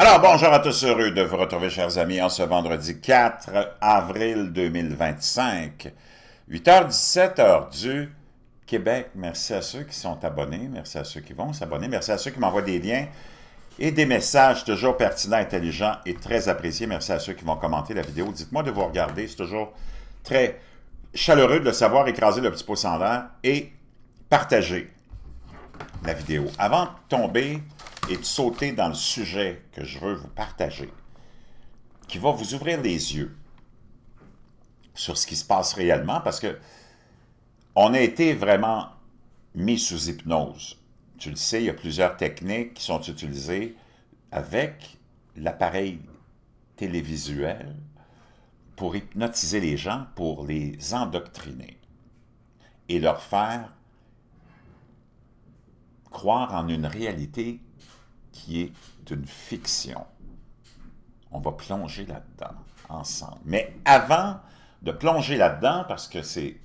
Alors, bonjour à tous, heureux de vous retrouver, chers amis, en ce vendredi 4 avril 2025, 8h17, heure du Québec. Merci à ceux qui sont abonnés, merci à ceux qui vont s'abonner, merci à ceux qui m'envoient des liens et des messages toujours pertinents, intelligents et très appréciés. Merci à ceux qui vont commenter la vidéo. Dites-moi de vous regarder, c'est toujours très chaleureux de le savoir. Écraser le petit pouce en l'air et partager la vidéo. Avant de tomber et de sauter dans le sujet que je veux vous partager, qui va vous ouvrir les yeux sur ce qui se passe réellement, parce que on a été vraiment mis sous hypnose. Tu le sais, il y a plusieurs techniques qui sont utilisées avec l'appareil télévisuel pour hypnotiser les gens, pour les endoctriner et leur faire croire en une réalité qui est d'une fiction. On va plonger là-dedans ensemble. Mais avant de plonger là-dedans, parce que c'est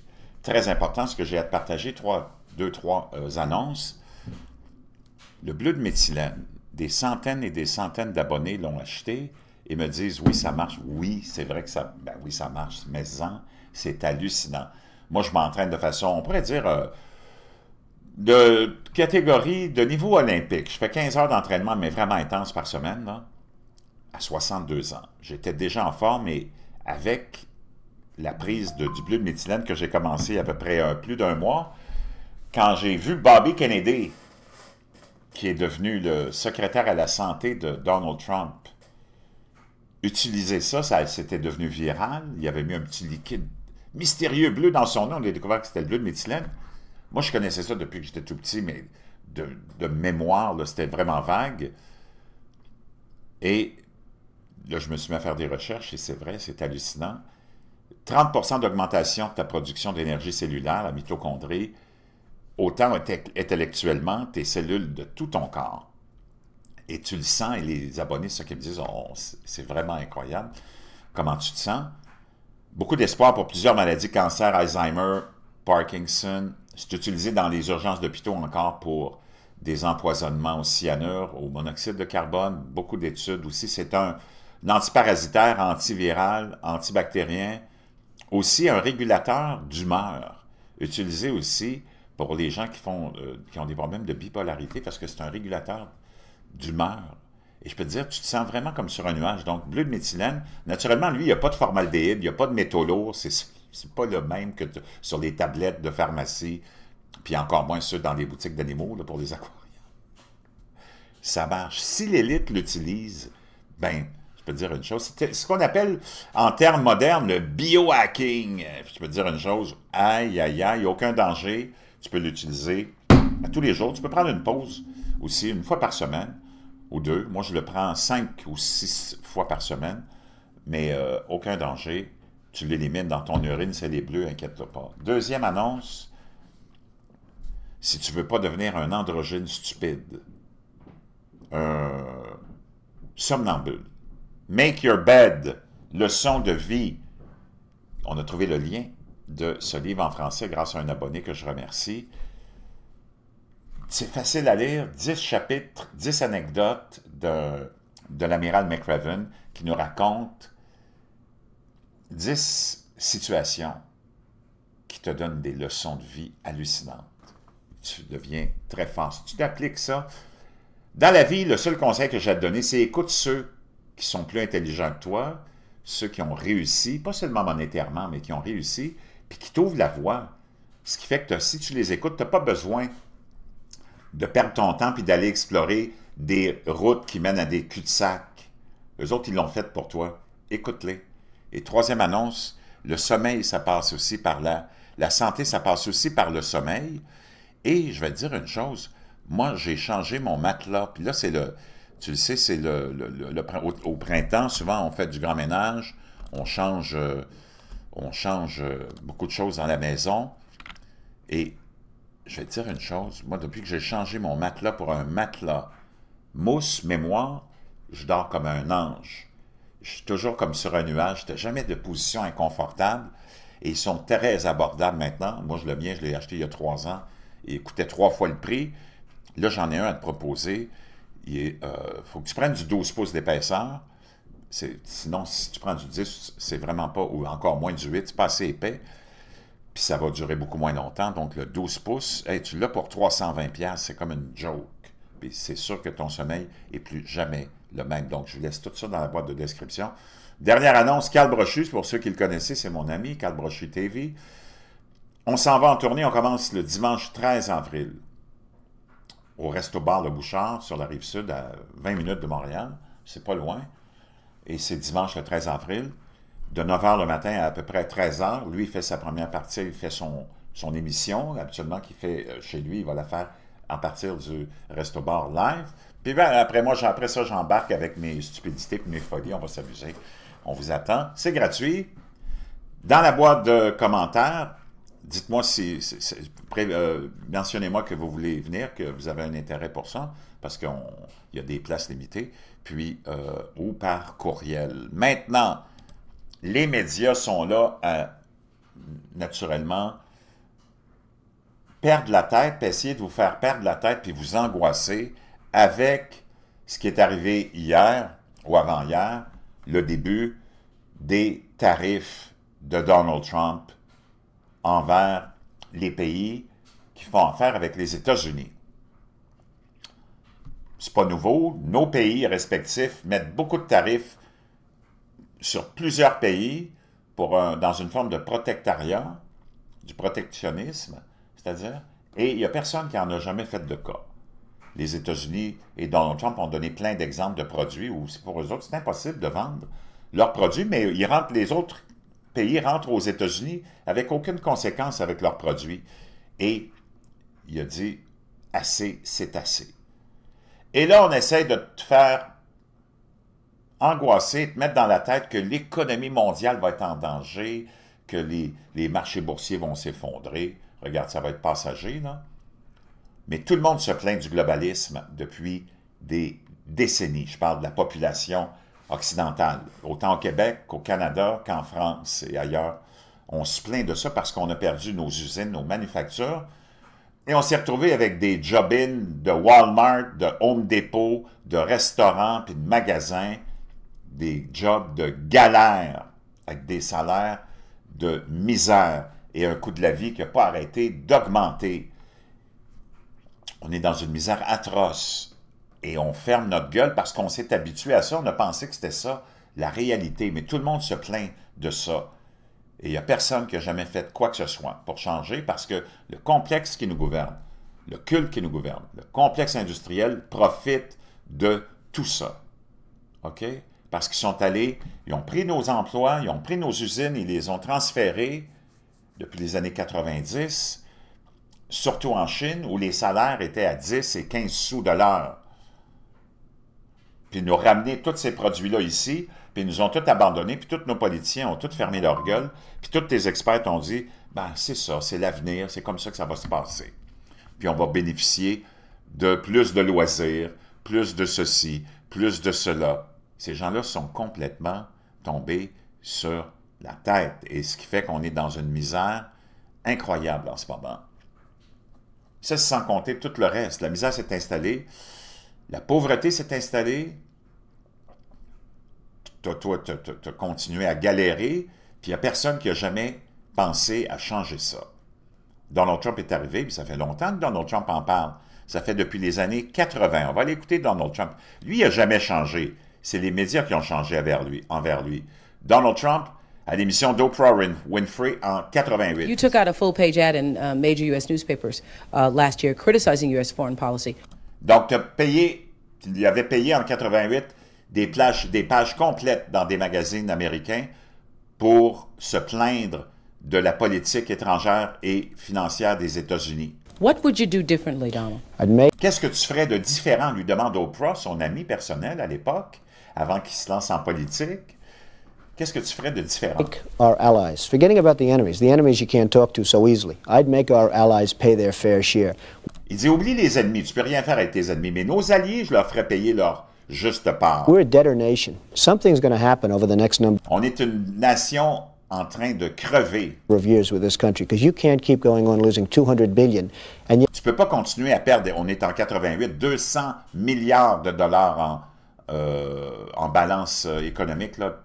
très important ce que j'ai à te partager, deux, trois annonces. Le bleu de méthylène, des centaines et des centaines d'abonnés l'ont acheté et me disent « Oui, ça marche. Oui, c'est vrai que ça... Ben oui, ça marche. Mais c'est hallucinant. » Moi, je m'entraîne de façon, on pourrait dire... de catégorie de niveau olympique. Je fais 15 heures d'entraînement, mais vraiment intense par semaine, là, à 62 ans. J'étais déjà en forme et avec la prise du bleu de méthylène que j'ai commencé à peu près plus d'un mois, quand j'ai vu Bobby Kennedy, qui est devenu le secrétaire à la santé de Donald Trump, utiliser ça c'était devenu viral. Il avait mis un petit liquide mystérieux bleu dans son nom. On a découvert que c'était le bleu de méthylène. Moi, je connaissais ça depuis que j'étais tout petit, mais de mémoire, c'était vraiment vague. Et là, je me suis mis à faire des recherches, et c'est vrai, c'est hallucinant. 30% d'augmentation de ta production d'énergie cellulaire, la mitochondrie, autant intellectuellement, tes cellules de tout ton corps. Et tu le sens, et les abonnés, ceux qui me disent, oh, c'est vraiment incroyable. Comment tu te sens? Beaucoup d'espoir pour plusieurs maladies, cancer, Alzheimer, Parkinson. C'est utilisé dans les urgences d'hôpitaux encore pour des empoisonnements au cyanure, au monoxyde de carbone. Beaucoup d'études aussi. C'est un antiparasitaire, antiviral, antibactérien. Aussi un régulateur d'humeur. Utilisé aussi pour les gens qui ont des problèmes de bipolarité parce que c'est un régulateur d'humeur. Et je peux te dire, tu te sens vraiment comme sur un nuage. Donc, bleu de méthylène, naturellement, lui, il n'y a pas de formaldéhyde, il n'y a pas de métaux lourds, c'est pas le même que sur les tablettes de pharmacie, puis encore moins ceux dans les boutiques d'animaux pour les aquariums. Ça marche. Si l'élite l'utilise, ben, je peux te dire une chose, c'est ce qu'on appelle en termes modernes le biohacking. Je peux te dire une chose, aïe, aïe, aïe, il n'y a aucun danger, tu peux l'utiliser à tous les jours. Tu peux prendre une pause aussi, une fois par semaine, ou deux. Moi, je le prends 5 ou 6 fois par semaine, mais aucun danger. Tu l'élimines dans ton urine, c'est les bleus, inquiète-toi pas. Deuxième annonce, si tu ne veux pas devenir un androgyne stupide, un somnambule, Make Your Bed, leçon de vie. On a trouvé le lien de ce livre en français grâce à un abonné que je remercie. C'est facile à lire, 10 chapitres, 10 anecdotes de l'amiral McRaven qui nous raconte 10 situations qui te donnent des leçons de vie hallucinantes. Tu deviens très fort. Si tu t'appliques ça, dans la vie, le seul conseil que j'ai à te donner, c'est écoute ceux qui sont plus intelligents que toi, ceux qui ont réussi, pas seulement monétairement, mais qui ont réussi, puis qui t'ouvrent la voie. Ce qui fait que si tu les écoutes, tu n'as pas besoin de perdre ton temps puis d'aller explorer des routes qui mènent à des cul-de-sac. Eux autres, ils l'ont fait pour toi. Écoute-les. Et troisième annonce, le sommeil, ça passe aussi par la santé, ça passe aussi par le sommeil. Et je vais te dire une chose, moi, j'ai changé mon matelas. Puis là, c'est tu le sais, c'est au printemps, souvent, on fait du grand ménage, on change beaucoup de choses dans la maison. Et je vais te dire une chose, moi, depuis que j'ai changé mon matelas pour un matelas mousse mémoire, je dors comme un ange. Je suis toujours comme sur un nuage, je n'ai jamais de position inconfortable. Et ils sont très abordables maintenant. Moi, le mien, je l'ai acheté il y a 3 ans. Il coûtait 3 fois le prix. Là, j'en ai un à te proposer. il faut que tu prennes du 12 pouces d'épaisseur. Sinon, si tu prends du 10, c'est vraiment pas, ou encore moins du 8, c'est pas assez épais. Puis ça va durer beaucoup moins longtemps. Donc le 12 pouces, hey, tu l'as pour 320$, c'est comme une joke. Puis c'est sûr que ton sommeil est plus jamais le même. Donc je vous laisse tout ça dans la boîte de description. Dernière annonce, Carl Brochu, pour ceux qui le connaissaient, c'est mon ami, Carl Brochu TV. On s'en va en tournée, on commence le dimanche 13 avril au Resto-Bar Le Bouchard, sur la Rive-Sud, à 20 minutes de Montréal. C'est pas loin. Et c'est dimanche le 13 avril, de 9h le matin à peu près 13h. Lui, il fait sa première partie, il fait son émission, habituellement qu'il fait chez lui, il va la faire à partir du Resto-Bar live. Puis ben, après ça, j'embarque avec mes stupidités et mes folies, on va s'amuser. On vous attend. C'est gratuit. Dans la boîte de commentaires, dites-moi si... mentionnez-moi que vous voulez venir, que vous avez un intérêt pour ça, parce qu'il y a des places limitées, puis ou par courriel. Maintenant, les médias sont là à, naturellement, perdre la tête, puis essayer de vous faire perdre la tête, puis vous angoisser avec ce qui est arrivé hier ou avant-hier, le début des tarifs de Donald Trump envers les pays qui font affaire avec les États-Unis. C'est pas nouveau. Nos pays respectifs mettent beaucoup de tarifs sur plusieurs pays dans une forme de protectariat, du protectionnisme, c'est-à-dire, et il n'y a personne qui en a jamais fait de cas. Les États-Unis et Donald Trump ont donné plein d'exemples de produits où pour eux autres, c'est impossible de vendre leurs produits, mais les autres pays rentrent aux États-Unis avec aucune conséquence avec leurs produits. Et il a dit, assez, c'est assez. Et là, on essaie de te faire angoisser, te mettre dans la tête que l'économie mondiale va être en danger, que les marchés boursiers vont s'effondrer. Regarde, ça va être passager, là. Mais tout le monde se plaint du globalisme depuis des décennies. Je parle de la population occidentale, autant au Québec qu'au Canada, qu'en France et ailleurs. On se plaint de ça parce qu'on a perdu nos usines, nos manufactures, et on s'est retrouvé avec des job-ins de Walmart, de Home Depot, de restaurants, puis de magasins, des jobs de galère, avec des salaires de misère et un coût de la vie qui n'a pas arrêté d'augmenter. On est dans une misère atroce et on ferme notre gueule parce qu'on s'est habitué à ça. On a pensé que c'était ça, la réalité. Mais tout le monde se plaint de ça. Et il n'y a personne qui a jamais fait quoi que ce soit pour changer parce que le complexe qui nous gouverne, le culte qui nous gouverne, le complexe industriel profite de tout ça. OK? Parce qu'ils sont allés, ils ont pris nos emplois, ils ont pris nos usines, ils les ont transférés depuis les années 90, surtout en Chine, où les salaires étaient à 10 et 15 sous de l'heure. Puis ils nous ont ramené tous ces produits-là ici, puis ils nous ont tous abandonnés, puis tous nos politiciens ont tous fermé leur gueule, puis tous tes experts ont dit, ben c'est ça, c'est l'avenir, c'est comme ça que ça va se passer. Puis on va bénéficier de plus de loisirs, plus de ceci, plus de cela. Ces gens-là sont complètement tombés sur la tête, et ce qui fait qu'on est dans une misère incroyable en ce moment. Ça, sans compter tout le reste. La misère s'est installée, la pauvreté s'est installée, toi, tu as continué à galérer, puis il n'y a personne qui a jamais pensé à changer ça. Donald Trump est arrivé, puis ça fait longtemps que Donald Trump en parle. Ça fait depuis les années 80. On va aller écouter Donald Trump. Lui, il n'a jamais changé. C'est les médias qui ont changé envers lui. Donald Trump, à l'émission d'Oprah Winfrey en 88. You took out a full-page ad in major U.S. newspapers last year criticizing U.S. foreign policy. Donc, il avait payé en 88 des pages complètes dans des magazines américains pour se plaindre de la politique étrangère et financière des États-Unis. What would you do differently, Donald? Qu'est-ce que tu ferais de différent, lui demande Oprah, son ami personnel à l'époque, avant qu'il se lance en politique. Qu'est-ce que tu ferais de différent? Make our allies, forgetting about the enemies you can't talk to so easily. I'd make our allies pay their fair share. Il dit, oublie les ennemis, tu peux rien faire avec tes ennemis, mais nos alliés, je leur ferai payer leur juste part. We're a debtor nation. Something's going to happen over the next number. On est une nation en train de crever. Of years with this country, because you can't keep going on losing 200 billion, and yet Tu peux pas continuer à perdre, on est en 88, 200 milliards de dollars en balance économique là,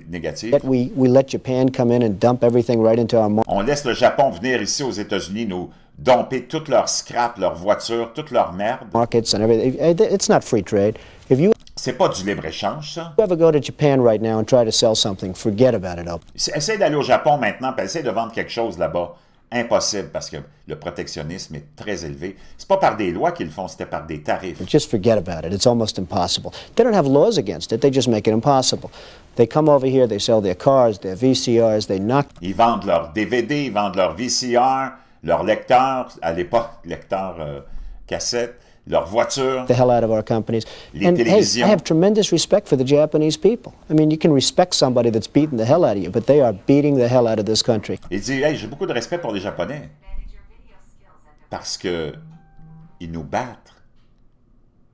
négative. we let Japan come in and dump everything right into our On laisse le Japon venir ici aux États-Unis nous domper toute leur scrap, leurs voitures, toute leur merde. markets and everything. It's not free trade. If you C'est pas du libre-échange, ça. ever go to Japan right now and try to sell something, forget about it. Essaye d'aller au Japon maintenant, puis essaye de vendre quelque chose là-bas. Impossible, parce que le protectionnisme est très élevé. C'est pas par des lois qu'ils le font, c'était par des tarifs. Just forget about it. It's almost impossible. They don't have laws against it. They just make it impossible. They come over here, they sell their cars, their VCRs, they knock Ils vendent leurs DVD, ils vendent leurs VCR, leurs lecteurs, à l'époque, lecteurs cassettes, leurs voitures. the hell out of our companies. Les And hey, télévisions. I have tremendous respect for the Japanese people. I mean, you can respect somebody that's beating the hell out of you, but they are beating the hell out of this country. Il dit, hey, j'ai beaucoup de respect pour les Japonais, parce que ils nous battent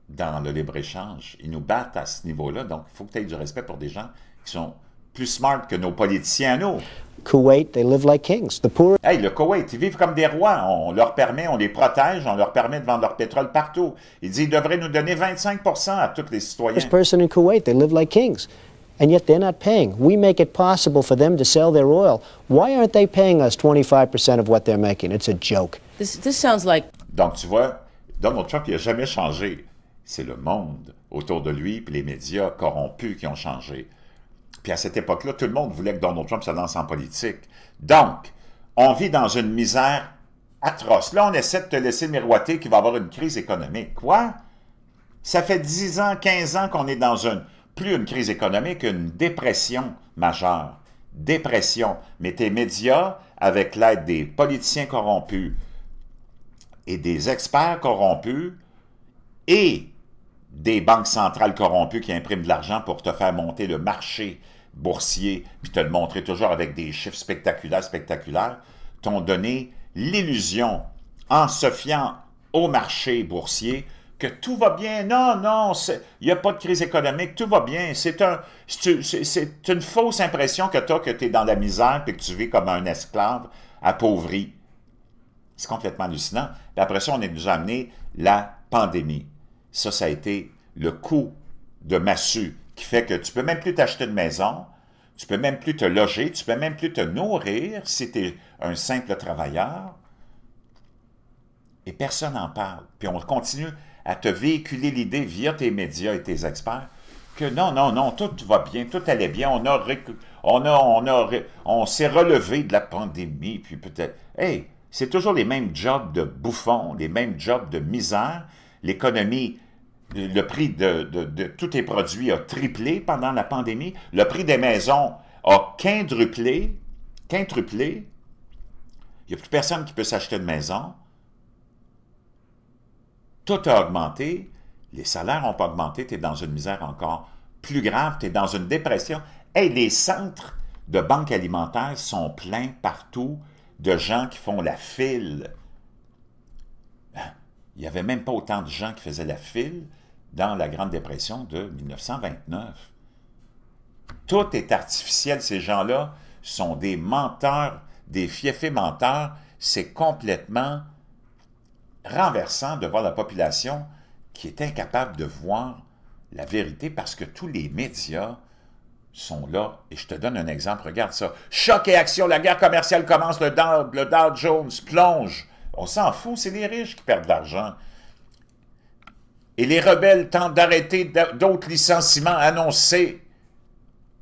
dans le libre-échange. Ils nous battent à ce niveau-là, donc il faut que tu aies du respect pour des gens qui sont plus smart que nos politiciens à nous. Kuwait, they live like kings. The poor Hey, le Koweït, ils vivent comme des rois. On leur permet, on les protège, on leur permet de vendre leur pétrole partout. Il dit, ils devraient nous donner 25% à tous les citoyens. person in Kuwait, they live like kings. And yet they're not paying. We make it possible for them to sell their oil. Why aren't they paying us 25% of what they're making? It's a joke. This sounds like Donc, tu vois, Donald Trump, il n'a jamais changé. C'est le monde autour de lui, puis les médias corrompus qui ont changé. Puis à cette époque-là, tout le monde voulait que Donald Trump se lance en politique. Donc, on vit dans une misère atroce. Là, on essaie de te laisser miroiter qu'il va y avoir une crise économique. Quoi? Ça fait 10 ans, 15 ans qu'on est dans plus une crise économique, une dépression majeure. Dépression. Mais tes médias, avec l'aide des politiciens corrompus et des experts corrompus et des banques centrales corrompues qui impriment de l'argent pour te faire monter le marché boursier, puis te le montrer toujours avec des chiffres spectaculaires, t'ont donné l'illusion, en se fiant au marché boursier, que tout va bien. Non, non, il n'y a pas de crise économique, tout va bien. C'est une fausse impression que tu as que tu es dans la misère et que tu vis comme un esclave appauvri. C'est complètement hallucinant. Puis après ça, on est nous amené la pandémie. Ça a été le coup de massue qui fait que tu ne peux même plus t'acheter de maison, tu ne peux même plus te loger, tu ne peux même plus te nourrir si tu es un simple travailleur. Et personne n'en parle. Puis on continue à te véhiculer l'idée via tes médias et tes experts que non, non, non, tout va bien, tout allait bien, on s'est relevé de la pandémie, puis peut-être... Hey, c'est toujours les mêmes jobs de bouffons, les mêmes jobs de misère. L'économie, le prix de tous tes produits a triplé pendant la pandémie. Le prix des maisons a quintuplé. Il n'y a plus personne qui peut s'acheter de maison. Tout a augmenté. Les salaires n'ont pas augmenté. Tu es dans une misère encore plus grave. Tu es dans une dépression. Hey, les centres de banques alimentaires sont pleins partout de gens qui font la file. Il n'y avait même pas autant de gens qui faisaient la file dans la Grande Dépression de 1929. Tout est artificiel. Ces gens-là sont des menteurs, des fiefés menteurs. C'est complètement renversant de voir la population qui est incapable de voir la vérité parce que tous les médias sont là. Et je te donne un exemple. Regarde ça. Choc et action. La guerre commerciale commence. Le Dow Jones plonge. On s'en fout, c'est les riches qui perdent de l'argent. Et les rebelles tentent d'arrêter d'autres licenciements annoncés.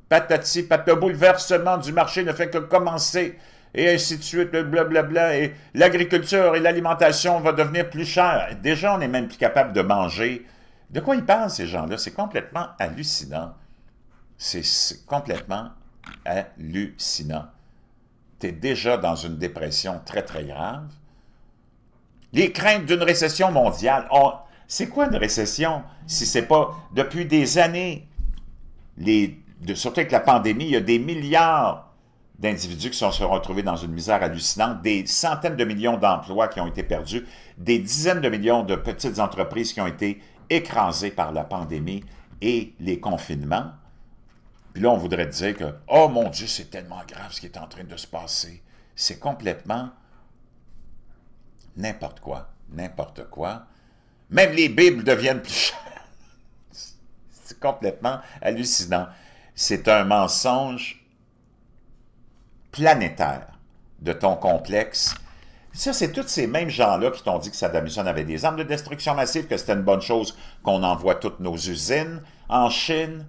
Patati, patata, le bouleversement du marché ne fait que commencer. Et ainsi de suite, blablabla. Et l'agriculture et l'alimentation vont devenir plus chères. Déjà, on n'est même plus capable de manger. De quoi ils parlent, ces gens-là? C'est complètement hallucinant. C'est complètement hallucinant. Tu es déjà dans une dépression très, très grave. Les craintes d'une récession mondiale. C'est quoi une récession si c'est pas depuis des années, surtout avec la pandémie, il y a des milliards d'individus qui se sont retrouvés dans une misère hallucinante, des centaines de millions d'emplois qui ont été perdus, des dizaines de millions de petites entreprises qui ont été écrasées par la pandémie et les confinements. Puis là, on voudrait dire que, oh mon Dieu, c'est tellement grave ce qui est en train de se passer. C'est complètement n'importe quoi. N'importe quoi. Même les Bibles deviennent plus chères. C'est complètement hallucinant. C'est un mensonge planétaire de ton complexe. Ça, c'est tous ces mêmes gens-là qui t'ont dit que Saddam Hussein avait des armes de destruction massive, que c'était une bonne chose qu'on envoie toutes nos usines en Chine,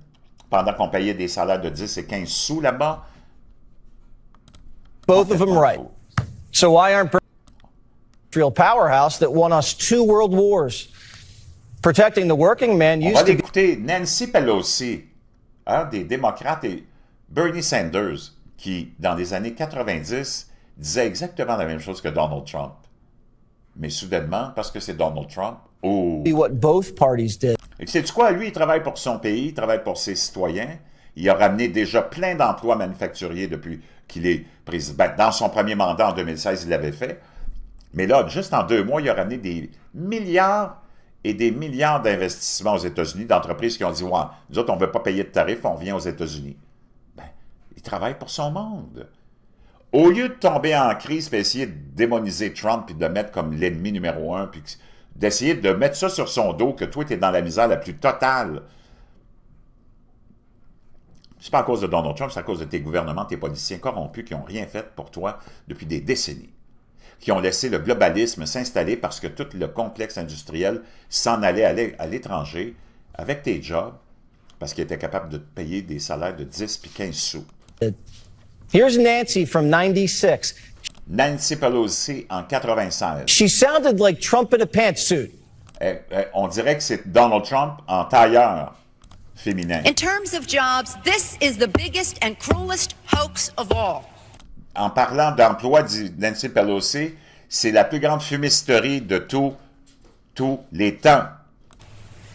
pendant qu'on payait des salaires de 10 et 15 sous là-bas. Both of them right. So why aren't Israel powerhouse that won us 2 world wars? Protecting the working man On va used to l'écouter. Nancy Pelosi, hein, des démocrates, et Bernie Sanders, qui, dans les années 90, disait exactement la même chose que Donald Trump. Mais soudainement, parce que c'est Donald Trump, be what both parties did. Et sais-tu quoi? Lui, il travaille pour son pays, il travaille pour ses citoyens. Il a ramené déjà plein d'emplois manufacturiers depuis qu'il est président. Ben, dans son premier mandat en 2016, il l'avait fait. Mais là, juste en 2 mois, il a ramené des milliards et des milliards d'investissements aux États-Unis, d'entreprises qui ont dit « Ouais, nous autres, on ne veut pas payer de tarifs, on vient aux États-Unis. » Ben, il travaille pour son monde. Au lieu de tomber en crise et essayer de démoniser Trump et de le mettre comme l'ennemi numéro 1, puis d'essayer de mettre ça sur son dos, que toi, tu es dans la misère la plus totale. C'est pas à cause de Donald Trump, c'est à cause de tes gouvernements, tes politiciens corrompus qui n'ont rien fait pour toi depuis des décennies, qui ont laissé le globalisme s'installer parce que tout le complexe industriel s'en allait à l'étranger avec tes jobs, parce qu'ils étaient capables de te payer des salaires de 10 puis 15 sous. Here's Nancy from 96. Nancy Pelosi en 96. She sounded like Trump in a pantsuit. On dirait que c'est Donald Trump en tailleur féminin. In terms of jobs, this is the biggest and cruelest hoax of all. En parlant d'emploi, dit Nancy Pelosi, c'est la plus grande fumisterie de tous les temps.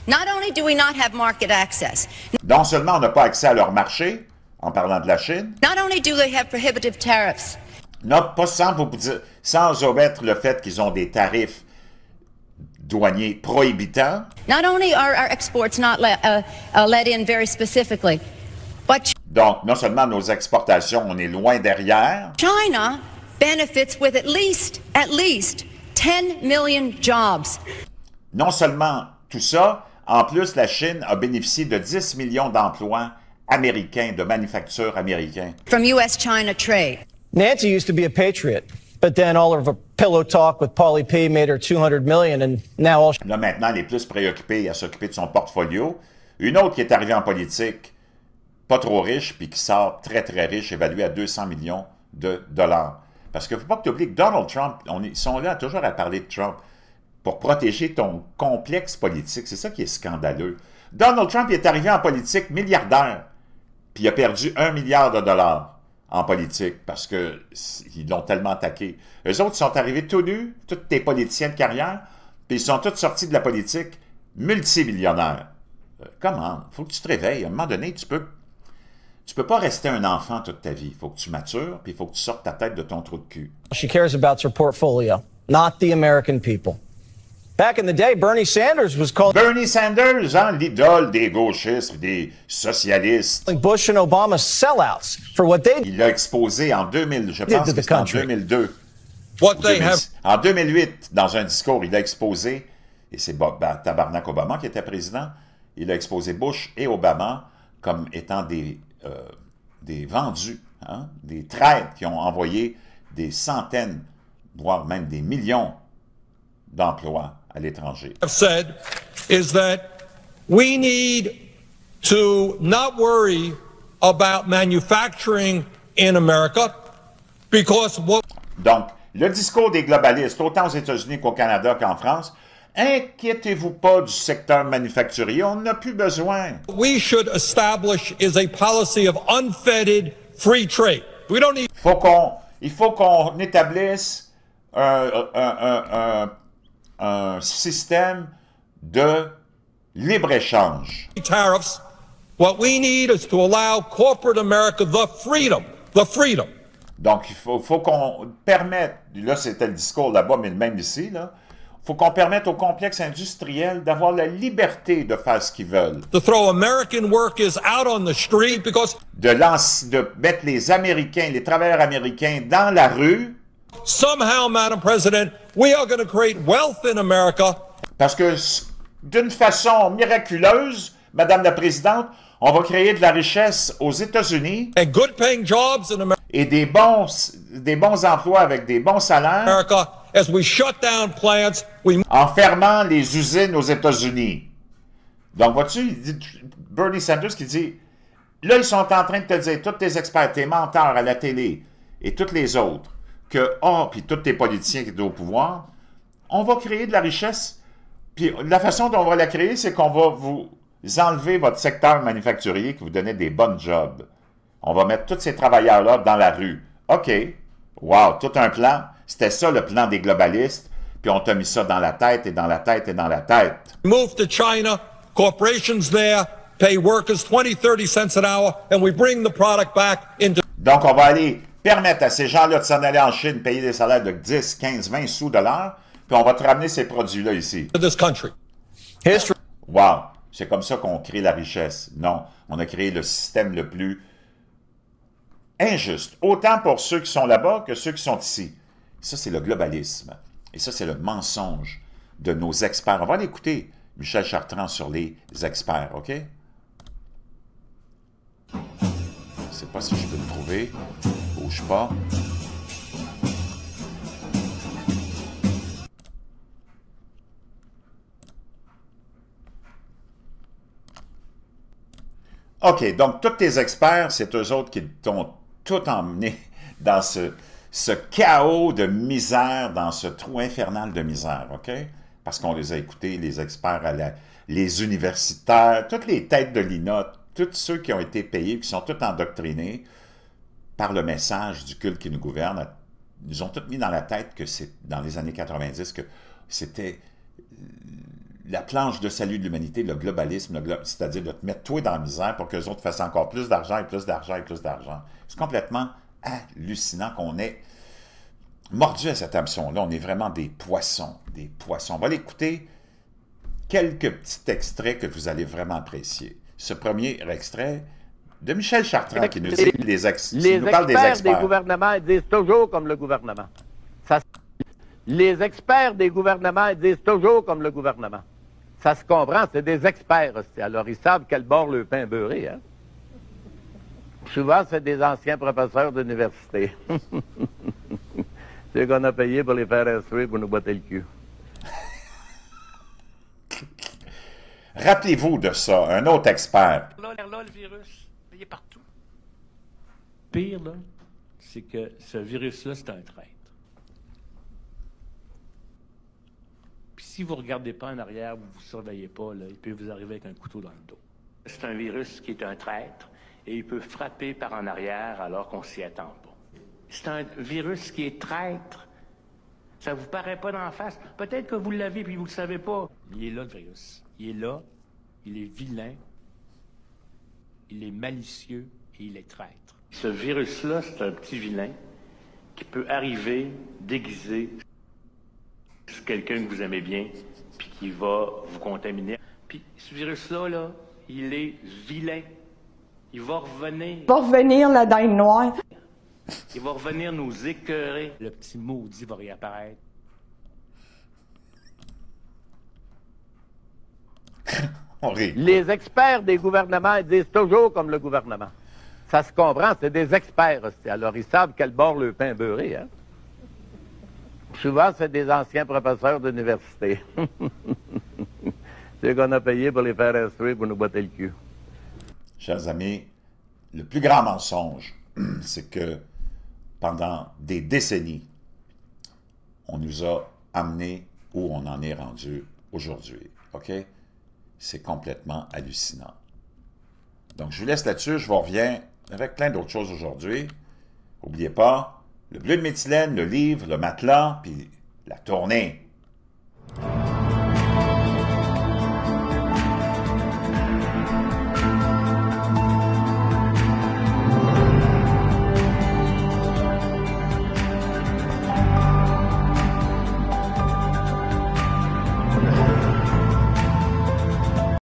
Not only do we not have market access, Non seulement on n'a pas accès à leur marché, en parlant de la Chine, not only do they have prohibitive tariffs, non, pas sans omettre le fait qu'ils ont des tarifs douaniers prohibitants. not only are our exports not let in very specifically, but Donc, non seulement nos exportations, on est loin derrière, China benefits with at least 10 million jobs. non seulement tout ça, en plus, la Chine a bénéficié de 10 millions d'emplois américains, de manufactures américains. From U.S.-China trade. Nancy used to be a patriot, but then all of her pillow talk with Pauly P made her $200 million, and now all Là, maintenant, elle est plus préoccupée à s'occuper de son portfolio. Une autre qui est arrivée en politique, pas trop riche, puis qui sort très, très riche, évaluée à 200 millions de dollars. Parce qu'il ne faut pas que tu oublies que Donald Trump, ils sont là toujours à parler de Trump pour protéger ton complexe politique. C'est ça qui est scandaleux. Donald Trump il est arrivé en politique milliardaire, puis il a perdu 1 milliard de dollars en politique parce qu'ils l'ont tellement attaqué. Eux autres sont arrivés tout nus, tous tes politiciens de carrière, puis ils sont tous sortis de la politique multimillionnaires. Comment? Il faut que tu te réveilles. À un moment donné, tu peux pas rester un enfant toute ta vie. Il faut que tu matures, puis il faut que tu sortes ta tête de ton trou de cul. she cares about her portfolio, not the American people. Back in the day, Bernie Sanders was called Bernie Sanders, hein, l'idole des gauchistes, des socialistes. Bush and Obama sellouts for what they Il l'a exposé en 2000, je Did pense to que the c'était en country. 2002. What they have En 2008, dans un discours, il a exposé, et c'est Tabarnak Obama qui était président, il a exposé Bush et Obama comme étant des vendus, hein, des traîtres qui ont envoyé des centaines, voire même des millions d'emplois à l'étranger. said is that we need to not worry about manufacturing in America because what Donc, le discours des globalistes, autant aux États-Unis qu'au Canada qu'en France, inquiétez-vous pas du secteur manufacturier, on n'a plus besoin. we should establish is a policy of unfettered free trade. We don't need Il faut qu'on établisse un système de libre-échange. tariffs. What we need is to allow corporate America the freedom. Donc, il faut qu'on permette, là c'était le discours là-bas, mais le même ici, là, Il faut qu'on permette aux complexes industriels d'avoir la liberté de faire ce qu'ils veulent. To throw American workers out on the street because De mettre les Américains, les travailleurs américains dans la rue, somehow, Madam President, we are going to create wealth in America. parce que d'une façon miraculeuse, Madame la Présidente, on va créer de la richesse aux États-Unis And good paying jobs in et des bons emplois avec des bons salaires America as we shut down plants. en fermant les usines aux États-Unis. Donc, vois-tu, Bernie Sanders qui dit, là, ils sont en train de te dire, tous tes experts, tes menteurs à la télé et tous les autres, que, puis tous tes politiciens qui sont au pouvoir, on va créer de la richesse. Puis la façon dont on va la créer, c'est qu'on va vous enlever votre secteur manufacturier qui vous donnait des bonnes jobs. On va mettre tous ces travailleurs-là dans la rue. OK. Wow, tout un plan. C'était ça le plan des globalistes. Puis on t'a mis ça dans la tête et dans la tête et dans la tête. Move to China, corporations there pay workers 20, 30 cents an hour, and we bring the product back into Donc, on va aller permettre à ces gens-là de s'en aller en Chine, payer des salaires de 10, 15, 20 sous de l'heure, puis on va te ramener ces produits-là ici. this country. History. Wow! C'est comme ça qu'on crée la richesse. Non, on a créé le système le plus injuste, autant pour ceux qui sont là-bas que ceux qui sont ici. Ça, c'est le globalisme. Et ça, c'est le mensonge de nos experts. On va aller écouter Michel Chartrand sur les experts, OK? Je ne sais pas si je peux le trouver. Bouge pas. OK, donc tous tes experts, c'est eux autres qui t'ont tout emmené dans ce chaos de misère, dans ce trou infernal de misère, OK? Parce qu'on les a écoutés, les experts, les universitaires, toutes les têtes de l'INA, tous ceux qui ont été payés, qui sont tous endoctrinés par le message du culte qui nous gouverne, nous ont tous mis dans la tête que c'est dans les années 90 que c'était la planche de salut de l'humanité, le globalisme, c'est-à-dire de te mettre toi dans la misère pour que les autres fassent encore plus d'argent et plus d'argent et plus d'argent. C'est complètement hallucinant qu'on ait mordu à cet hameçon-là. On est vraiment des poissons, des poissons. On va l'écouter quelques petits extraits que vous allez vraiment apprécier. Ce premier extrait de Michel Chartrand qui nous dit nous parle des experts. Des gouvernements disent toujours comme le gouvernement. Les experts des gouvernements disent toujours comme le gouvernement. Ça se comprend, c'est des experts aussi. Alors, ils savent quel bord le pain beurré, hein? Souvent, c'est des anciens professeurs d'université. C'est qu'on a payé pour les faire instruire pour nous botter le cul. Rappelez-vous de ça, un autre expert. Là, le virus, il est partout. Pire, là, c'est que ce virus-là, c'est un traître. Puis si vous ne regardez pas en arrière, vous ne vous surveillez pas, là, il peut vous arriver avec un couteau dans le dos. C'est un virus qui est un traître et il peut frapper par en arrière alors qu'on s'y attend pas. C'est un virus qui est traître. Ça vous paraît pas d'en face. Peut-être que vous l'avez puis vous le savez pas. Il est là, le virus. Il est là, il est vilain, il est malicieux et il est traître. Ce virus-là, c'est un petit vilain qui peut arriver déguisé sur quelqu'un que vous aimez bien puis qui va vous contaminer. Puis ce virus-là, là, il est vilain. Il va revenir. Il va revenir, la dinde noire. Il va revenir nous écœurer. Le petit maudit va réapparaître. Les experts des gouvernements disent toujours comme le gouvernement. Ça se comprend, c'est des experts aussi. Alors, ils savent quel bord le pain beurré, hein? Souvent, c'est des anciens professeurs d'université. C'est qu'on a payé pour les faire instruire pour nous botter le cul. Chers amis, le plus grand mensonge, c'est que pendant des décennies, on nous a amenés où on en est rendu aujourd'hui. OK? C'est complètement hallucinant. Donc, je vous laisse là-dessus. Je vous reviens avec plein d'autres choses aujourd'hui. N'oubliez pas, le bleu de méthylène, le livre, le matelas, puis la tournée.